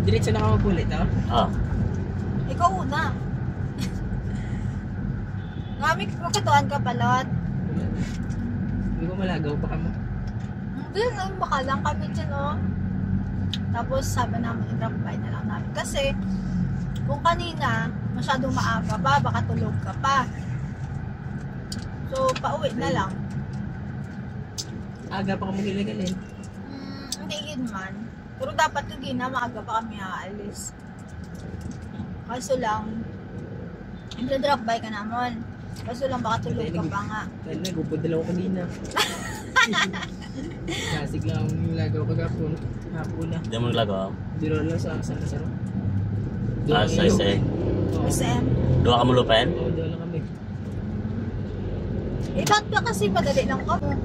Diretso na ka mapulit, ha? Ah. Ikaw una. Ngamit mo katuan ka palot. Hindi ko malagaw pa ka mo. Hindi, baka lang kami dyan, oh. Tapos sabi namin, i-drop by na lang namin. Kasi, kung kanina, masyadong maaga pa, baka tulog ka pa. So, pauwi na lang. Aga pa ka mo gilagalin. Hindi yun man. Pero dapat yung maaga pa kami aalis. Kaso lang, i-drop by ka naman. Kaso lang, baka tulog ka pa nga. Nagupod na lang ako kanina. Klasik lang ang lagaw kagapon. Hapon na. Hindi mo naglagaw? Diro lang sa Saro. Sa SM. SM? Dua ka mo lupen? Oo, doon lang kami. Eh, ba't ba kasi madali lang ka mo?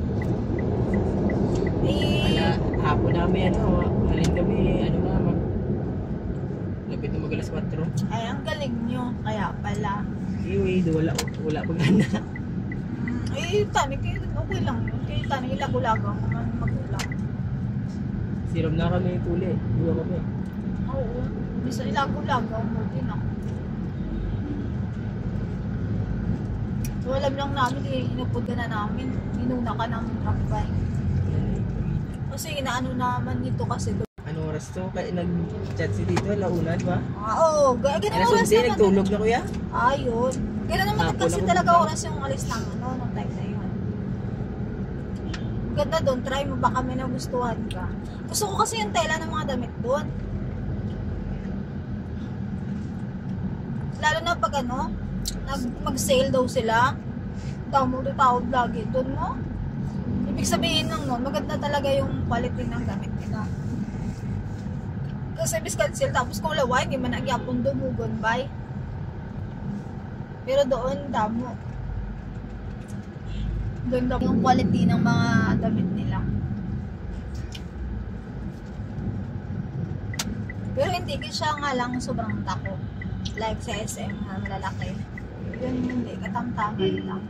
Hapon na kami, halin kami, lapit na mag-alas 4. Ay, ang galing nyo. Kaya pala. Anyway, wala pa gana. Eh, tani, okay lang yun. Kaya tani, ilago-lago naman magulang. Siram na kami puli. Dua kami. Oo. Bisa ilago-lago mo din ako. So, alam lang namin, inupod ka na namin. Inuna ka ng rakbay. Kasi inaano naman nito kasi. Ano oras to? Kaya nag-chat si Tito, launa, di ba? Oo. Ganun Alas oras 11, naman. nagtulog na kuya? Ayun. Ganun naman kasi talaga oras yung alis namin, no? Nung time na yun. Ganda doon, try mo baka may nagustuhan ka. Gusto ko kasi yung tela ng mga damit doon. Lalo na pag mag-sale daw sila. Tawag lagi doon, no? Ibig sabihin lang nun, maganda talaga yung quality ng gamit nila. Kasi biskan sale, tapos kung lawa, hindi man nagyapon dumugon, bay. Pero doon, damo. Ganda yung quality ng mga damit nila. Pero hindi siya nga lang sobrang tako. Like sa SM na malalaki. Yun hindi, katamtaman lang.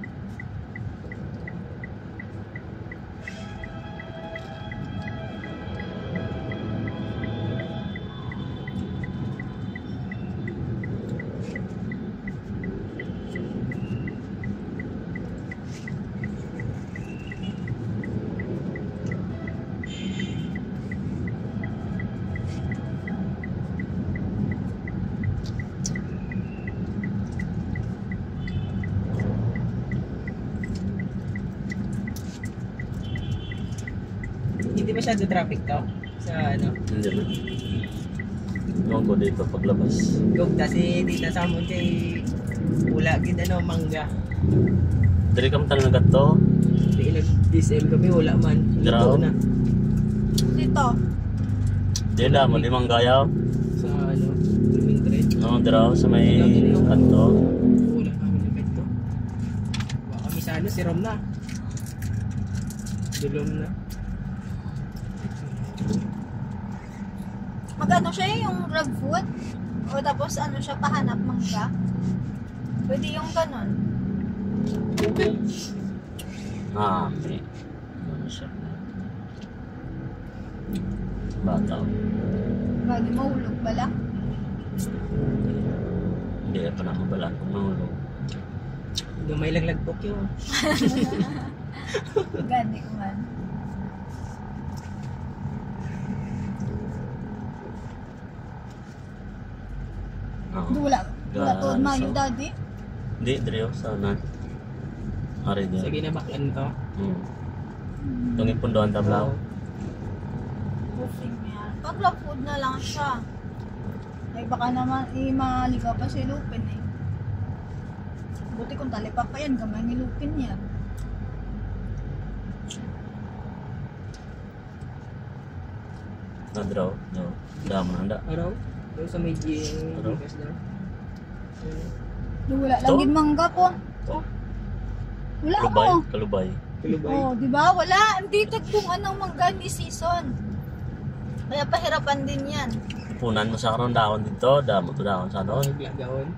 Hindi masyado traffic to sa Hindi na. Doon ko dito paglabas. Gugda si Tita Samon kay wala gid mangga. Dari kami tanong agad to. Di nag-DSM kami, wala man. Graw. Na. Dito. Di na, mali manggayaw. Sa Blooming Trade. No, draw sa may kanto. Wala kami ng kanto. Wala kami sa si Rom na. Dulom na. Magano siya yung grab food? O tapos siya pahanap mangga? Pwede yung ganon. Okay. Ano siya? Bataw. Bagay mahulog bala? Hindi pa na mabala kung mahulog. Gamay lang lagpok yun. Gani man. Wala to mayo daddy? Hindi, Drio, sana. Ari niya. Sige na baklan to. Itong ipundoan tablaw. Buffing yan. Pag love food na lang siya. Ay baka naman maligaw pa si Lupin eh. Buti kung talipa pa yan, gamay ni Lupin yan. Draw. No. Dama na. Araw? Pero sa may Araw? GS na. Wala lang din mangga po. Wala Kalubay. mo. Kalubay. Kalubay. Oh, di ba? Wala. Hindi tagtungan ng mangga ni season. Kaya pahirapan din yan. Punan mo sa karon dahon dito. Damo to dahon sa doon. Naglagaon.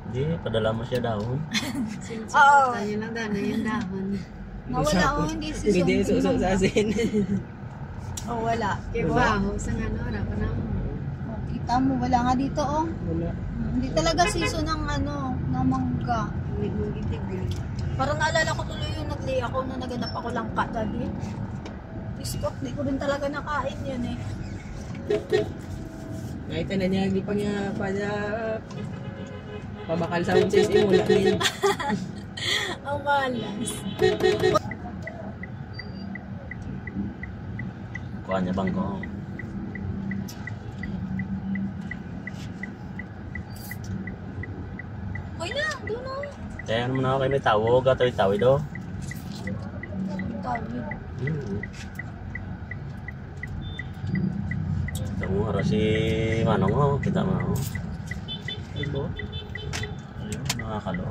Hindi, padala mo siya dahon. Oo. Tayo lang gano'n yung dahon. Nawala ko hindi season. Hindi suso sa asin. Oh, wala. Kaya baho sa nga, wala pa na. Kita mo, wala nga dito oh. Wala. Hindi talaga season ng ano, ng mangga. Parang naalala ko tuloy yung nag-lay ako na naganap ako lang ka dali. Biskot, di ko rin talaga nakain yun eh. Nakita na niya, hindi pa niya pala pabakal sa unses eh, wala din. Ang malas. Kuha niya bang ko? Okay na, doon oh. Kaya naman ako kayo may tawag, gatoy-tawid do. Tawid. Kita mo, harap si Manong mo, kita mo ako. Ibo? Ayun, nakakalo.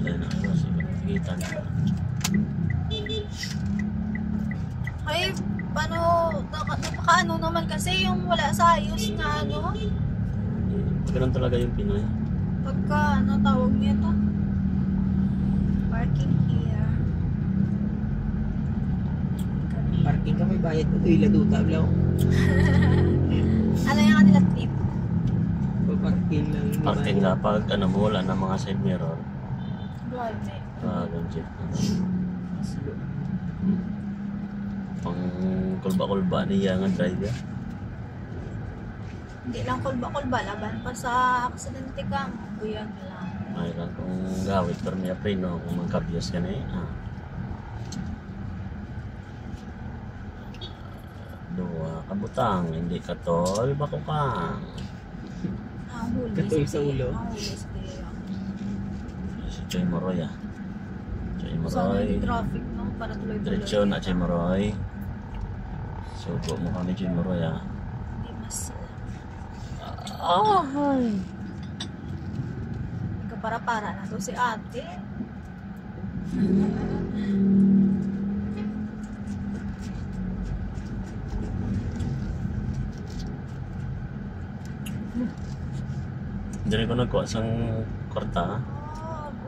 Ayun, harap si kita niya. Ay, paano, napaka-ano naman kasi yung wala sa ayos na ano, Ganun talaga yung Pinoy. pagka, ano tawag niya ito? Parking here. Parking ka may bayad ko, ila duta blaw. Ano yung kanila trip? Parking lang. Parking nga pag ano mo, wala na mga side mirror. Dualme. Legit. Pang kulba-kulba niya nga driver. Hindi lang kulba-kulba, laban pa sa aksidente ka mo. Kuya lang. Mayroon kung gawit pero niya preno kung magkabios ka na eh. Dua kabutang, hindi ka tol, bako kang. Ang huli. Katol sa ulo. Ang huli sa kaya. Si Choy Moroy Choy Sana Moroy. yung traffic no, para tuloy-tuloy. Diretso na Choy Moroy. Suko mo kami Choy Moroy Hindi mas... Ay. Para na to si ate. Dari ko nagkuha sang kwarta.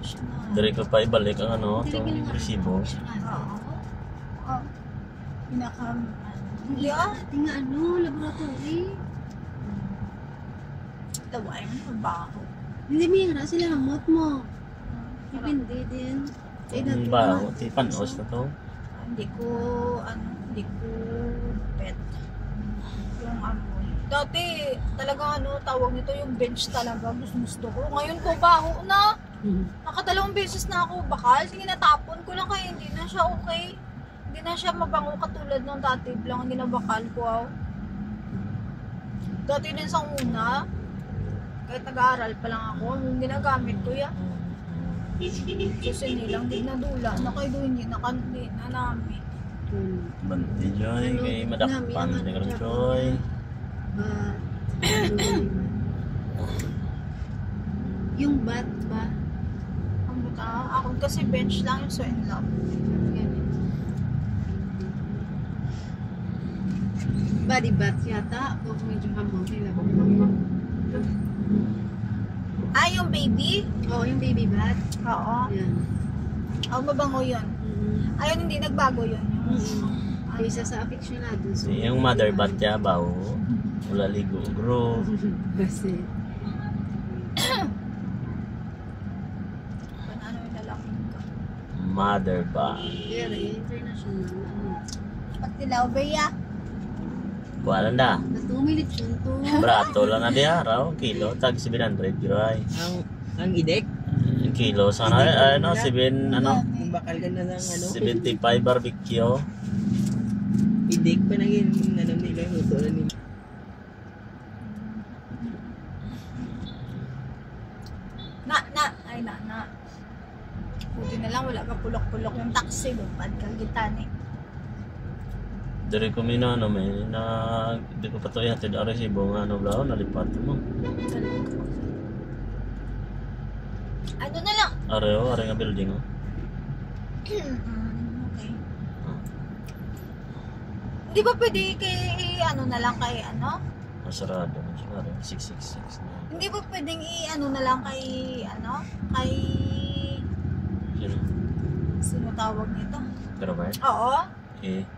Push na. Dari ko pa ibalik ang ano, itong resibo. Oo. Pinaka... Hindi ah. Tinga ano, laboratory. Laway ang trabaho. Hindi may hara sila remote mo. Depende din. Ang baho, panos na to. Hindi ko pet yung amoy. Dati talaga ano tawag nito yung bench talaga gusto ko. Ngayon ko baho na. Nakadalawang beses na ako bakal. Sige natapon ko lang kaya hindi na siya okay. Hindi na siya mabango katulad ng dati lang ang ginabakal ko. Wow. Dati din sa una kahit nag-aaral pa lang ako, yung ginagamit ko yan. Kasi nilang din nadula. Nakaido hindi na namin. Banti Joy, kay madakpan ni Karon Joy. Yung bat ba? Ang buta, ako kasi bench lang yung swing love. Body bat yata. O medyo hamon nila. Ah, yung baby? Oo, yung baby bat. Oo. Yan. Mabango yun. Ayun, hindi nagbago yun. Kaysa sa aficionado. So, Yung mother bat niya, baho. Wala ligo, bro. kasi Ano yung lalaki ko? Mother bat. pero international. Pag dilaw, Bea. Wala na. Natumilit yun to. Brato lang na di araw. Kilo, tag 700 giray. Ang idek, Kilo, sana, ano, 7, ano, kung bakal ka na ng ano, 75 barbecue. idek pa na yun, ano nila, huto na nila. Na. Buti na lang, wala ka pulok-pulok yung taxi. Lupad kang gitani. Dari ko mina, ano, may, di ko pa ito ihatid, resibo nga, ano, blao, nalipat mo. Ano na lang? Areo, nga building, oh. Okay. Di ba pwede ano na lang kay ano? Masarado, 666 na. Hindi ba pwedeng ano na lang kay ano? Kay Sino? sino tawag nito? Pero ba? Oo. Eh,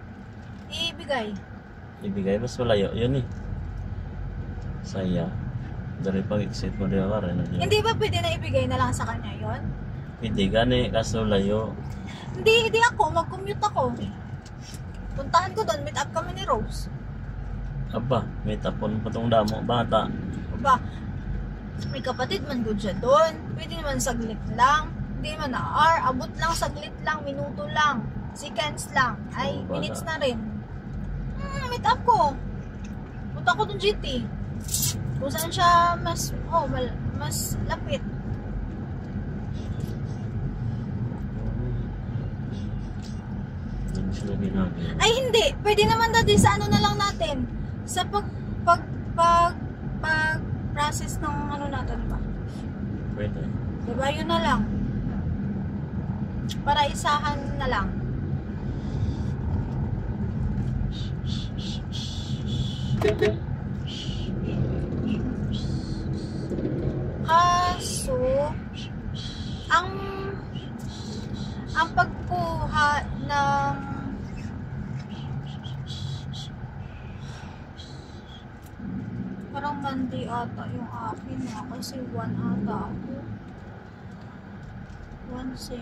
Ibigay. ibigay, mas malayo, yun eh. Saya. Dari pag-exit mo diya ka rin. Hindi ba pwede na ibigay na lang sa kanya yon? Pwede gani, kaso layo. Hindi ako, mag-commute ako. Puntahan ko doon, meet up kami ni Rose. Aba, may tapon pa tong damo, bata. Ba, may kapatid man good siya doon. Pwede naman saglit lang. Hindi man na hour, abot lang, saglit lang, minuto lang. Seconds lang. Ay, Oh, wala. minutes na rin. Meet up ko. Punta ko doon GT. Kung saan siya mas, mas lapit. Hindi sila ginagawa. Ay, hindi. Pwede naman dati sa ano na lang natin. Sa process ng ano natin ba? Pwede. Diba, yun na lang. Para isahan na lang. Kaso, ang pagkuha ng parang Monday ata yung akin na kasi 1 ata ako. 1-0.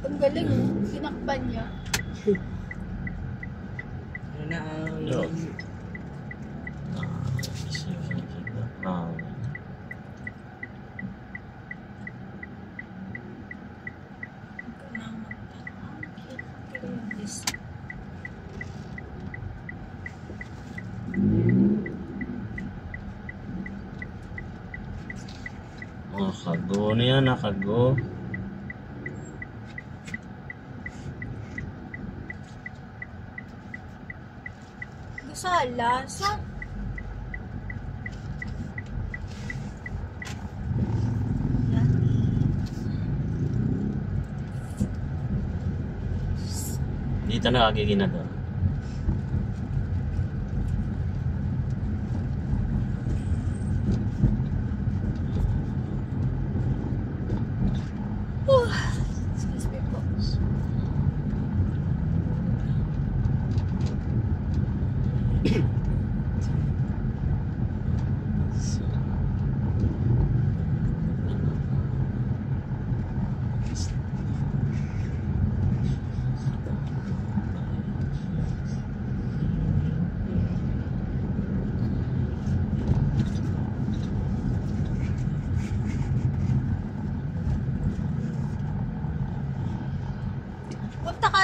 Ang galing oh. Tinakpan niya. Ano na ang... Yo. Ah. Nakago niya, nakago. Gusala sa Dito na kagigina to. excuse me po. Punta ka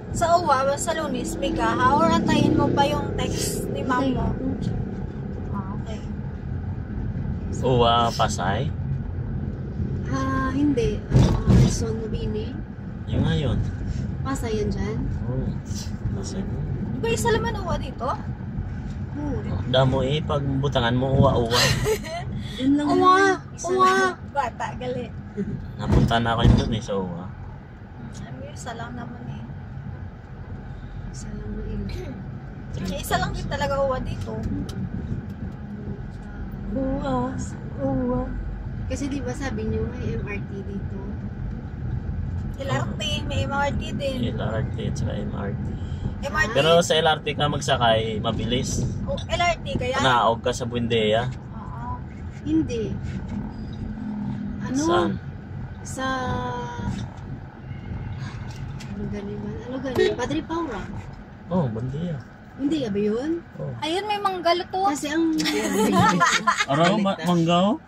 sa Uwa sa Lunes, Mika, or antayin mo pa yung text ni ma'am mo? Ah, okay. Uwa, Pasay. Hindi. Son Mabini. Yung ngayon. Pasay yan dyan. Oh, Pasay. Di ba isa naman Uwa dito? Oo. Damo pag butangan mo, uwa-uwa. Yun lang. Uwa! Isa Uwa! lang. Bata, gali. Napunta na ako yun dun sa uwa. Ay, isa lang naman eh. Isa lang na ilo. Isa lang din talaga Uwa dito. Uwa. Uwa. Kasi di ba sabi niyo may MRT dito? LRT, may MRT din. LRT at saka MRT. MRT, Pero sa LRT ka magsakay, mabilis. LRT kaya? Naog ka sa Buendia. Oo. Hindi. Ano? Saan? Sa... Ano gani man? Ano gani? Padre Paura. Oh, Buendia. Hindi ba yun? Oh. Ayun, may manggalo to. Kasi ang... Araw, manggaw?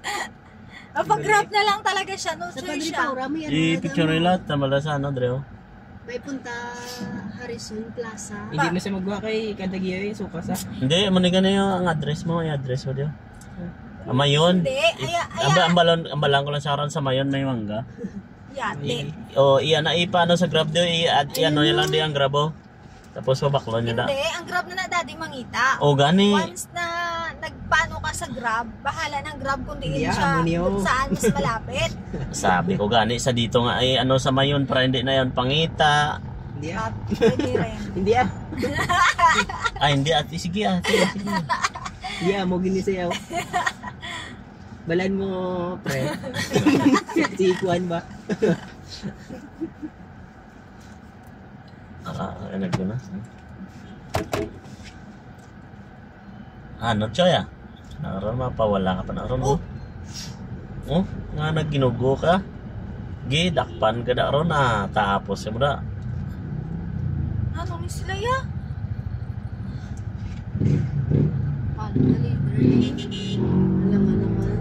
Pag-grab na lang talaga siya, no sa choice Padre siya. Paura may ano. I-picture nila, tamala sa ano, Dreo. May punta Harrison Plaza. Hindi mo siya magawa kay Kadagiyo yung suka sa... Hindi, maniga na yung ang address mo, yung address mo, Dreo. Mayon. Hindi, Ambalan ko lang sa karon sa Mayon, may mangga. Yate. O, iyan na ipaano sa Grab Dreo, iyan no lang di ang Grab, oh. Tapos mabaklo niya na. Hindi, ang Grab na daddy mangita. O, gani. Once na nagpano ka sa Grab, bahala ng Grab kung diin Yeah, siya muniyo. kung saan mas malapit. Sabi ko gani, sa dito nga ay ano sa Mayon, para hindi na yon pangita. Hindi Grab, pwede rin. Hindi Ay, hindi ate, sige ate, sige. Hindi mo ginisayaw. Balan mo, pre. Si Juan ba? Nag ko na. Ano, Choya? Nakaroon, mapawala ka pa na ron, oh. Oh, nga nagginugo ka. Gidakpan ka na ron, ah. Tapos, mo na. Ano ni sila ya? Paano na leader? Wala nga naman.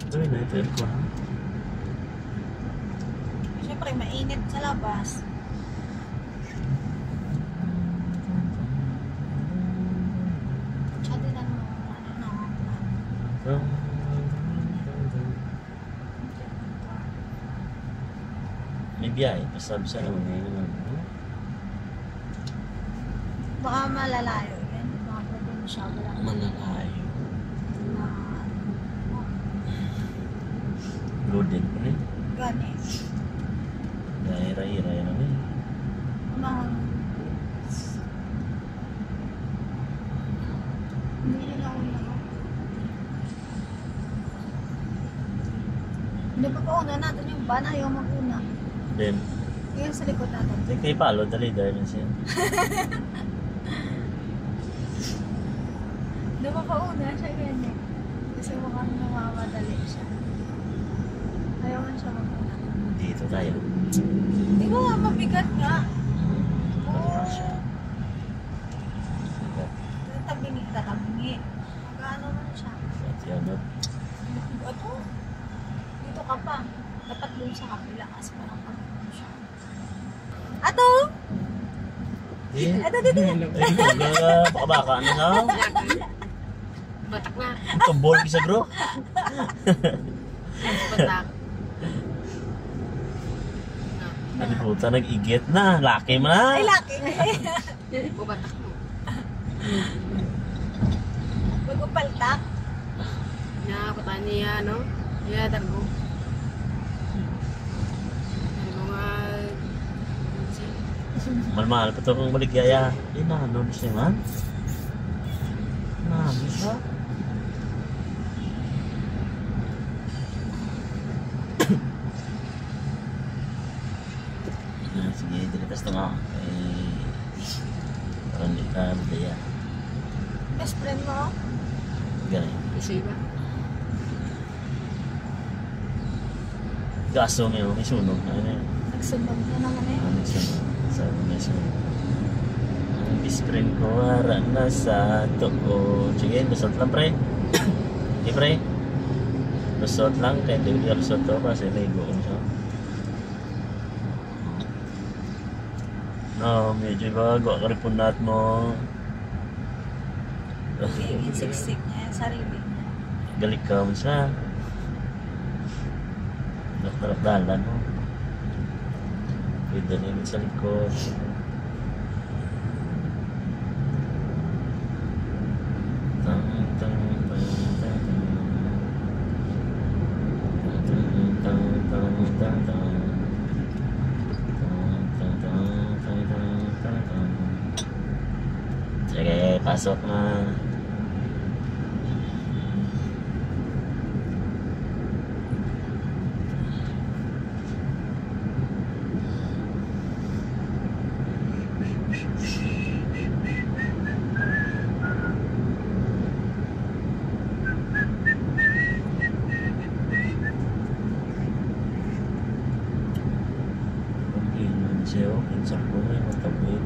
Ito yun, ito yun ko. Siyempre, mainit sa labas. Tsaka din ano no. May biyahe, pasabi sa naman ngayon. Baka malalayo yan. Mga probinsya. Wala Malalayo. na Loaded pa rin. gani. Hira-hira yan ano eh. Mga hindi nila una. Hindi pa pauna natin yung van. Ayaw mag-una. Then, Yung sa likod natin. di kayo palo, dali na siya. Hindi pa pauna siya ganyan. Kasi mukhang namamadali siya. Ayaw man siya mag-una. Dito tayo. Di ba nga, mabigat nga. Kaya siya. Tatabingi. Magkano man siya. At yan, no? Ato, dito ka pa. Dapat dun sa kapila kasi parang pagkano siya. Ato! Eh, Ato, dito. pakabaka na sa Batak na. tumbol sa bro. Batak. Ano puta, nag-igit na. Laki mo na. Ay, laki. O batak mo. Magupaltak. Nakakutan niya, no? Niya, dargo. Dargo nga. Mahal-mahal pa ito kung maligaya. Eh, nanon siya man. Nanon siya. Sige, dilitas na nga. Eh, parang di ka madaya. Best friend mo? Ganun. Isa ba? Gaso ngayon, may sunog na. Ano yun? Nagsunog na naman eh. Ano sunog? Sabi may sunog. Ang biskrin ko wala na sa too. Sige, lusot lang pre. Hindi pre. Lusot lang. Kaya hindi ko lusot to kasi may goon siya. No, medyo bago. Karipunat mo. Yung siksik niya, yung sarili niya. Galik ka mo siya. Dalan mo. Pwede na yun sa likod. Tang, tang, tang, tang, tang. Tang, tang, tang, tang. Tang, tang, tang, tang, tang, tang. Sige, pasok na. Siya, pinsak ko na yung matawid.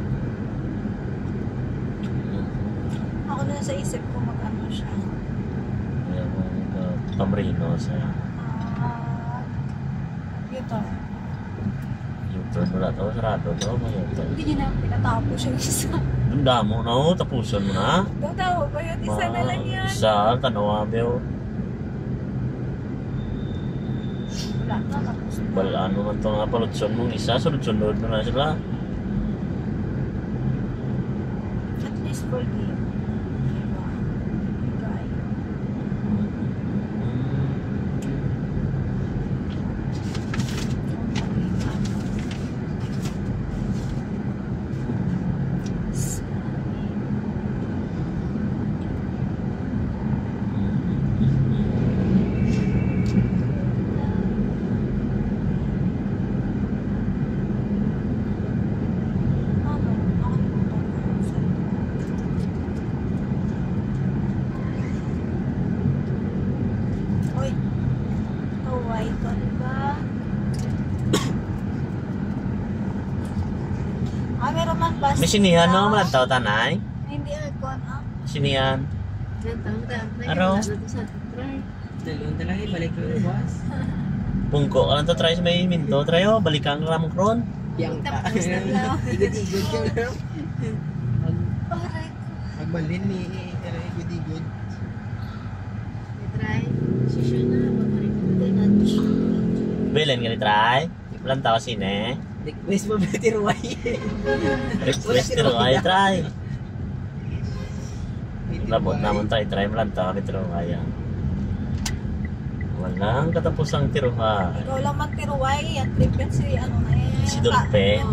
Ako na sa isip ko mag-ano siya. Kaya mo Tamrino sa Ito. yung turn mo na ito, sarado ito, may turn. Hindi niya na pinatapos yung isa. Dunda mo na, oh, tapusan mo na. Daw tao ba yun? Isa na lang yan. Isa, tanawa mo. Wala na, tapos na. Balaan mo man ito nga palutson mong isa, sunod-sunod mo na sila. At least forgive. Diba? Bigay. ikaw, diba? Meron man bus. May sinihan no, malantaw tanay. Hindi aircon, Sinihan. Araw? Dalawang talaga balik ko yung boss. Pungko ka lang to try sa may minto. Try o, balikan ka lang kron. Yang ka. Tapos na lang. Igod-igod ka lang. Aray ko. Magbalin ni igod-igod. Try. Sisyon na. Hindi na. Belen ka ni try. Malantaw sine. Request mo ba tiruay? Request pero ay try. Labot naman try malantaw kami pero kaya. Walang katapusang tiruha. Ikaw lang magtiruway. At tripet si ano na eh. Si Dulpe. Yung